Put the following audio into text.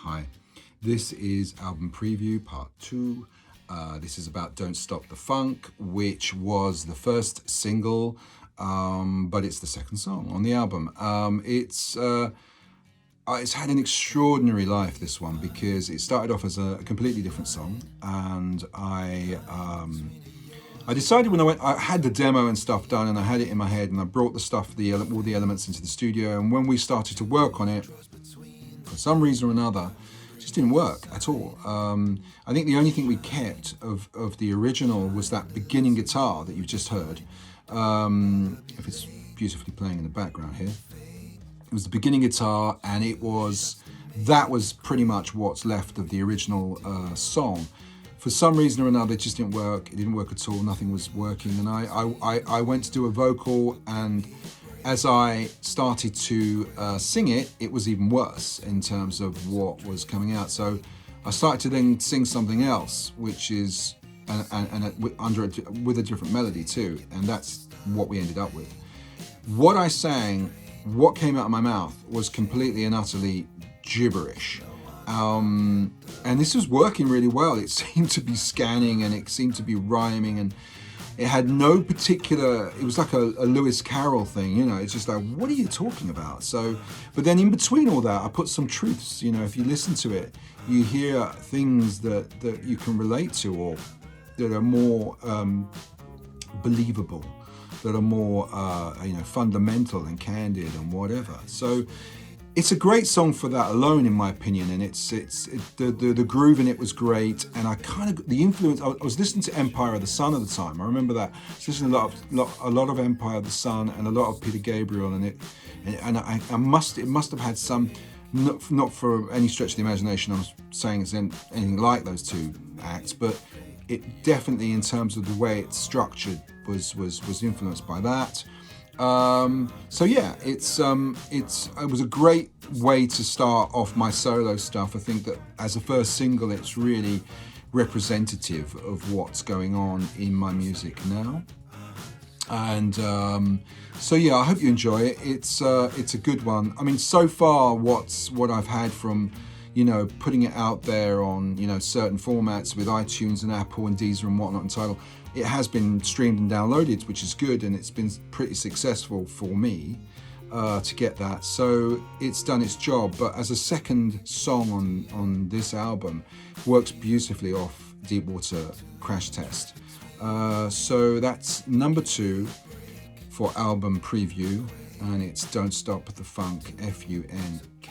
Hi, this is album preview part 2. This is about Don't Stop the Funk, which was the first single, but it's the second song on the album. It's had an extraordinary life, this one, because it started off as a completely different song, and I decided when I had the demo and stuff done, and I had it in my head, and I brought the stuff, all the elements into the studio, and when we started to work on it, for some reason or another, it just didn't work at all. I think the only thing we kept of the original was that beginning guitar that you've just heard. If it's beautifully playing in the background here. It was the beginning guitar, and that was pretty much what's left of the original song. For some reason or another, it just didn't work. It didn't work at all. Nothing was working. And I went to do a vocal, and as I started to sing it, it was even worse in terms of what was coming out. So I started to then sing something else, which is with a different melody too, and that's what we ended up with. What I sang, what came out of my mouth, was completely and utterly gibberish. And this was working really well. It seemed to be scanning, and it seemed to be rhyming, and it had no particular, it was like a Lewis Carroll thing, it's just like, what are you talking about? So, but then in between all that, I put some truths, if you listen to it, you hear things that you can relate to, or that are more believable, that are more, fundamental and candid and whatever. So it's a great song for that alone, in my opinion, and the groove in it was great, and the influence. I was listening to Empire of the Sun at the time. I remember that. I was listening a lot of Empire of the Sun and a lot of Peter Gabriel, and it must have had some, not for any stretch of the imagination I'm saying it's anything like those two acts, but it definitely, in terms of the way it's structured, was influenced by that. So yeah, it was a great way to start off my solo stuff. I think that as a first single, it's really representative of what's going on in my music now. And so yeah, I hope you enjoy it. It's a good one. I mean, so far, what I've had from putting it out there on certain formats with iTunes and Apple and Deezer and whatnot and Tidal, it has been streamed and downloaded, which is good, and it's been pretty successful for me to get that. So it's done its job. But as a second song on this album, it works beautifully off Deepwater Crash Test. So that's number 2 for album preview, and it's Don't Stop the Funk, Funk.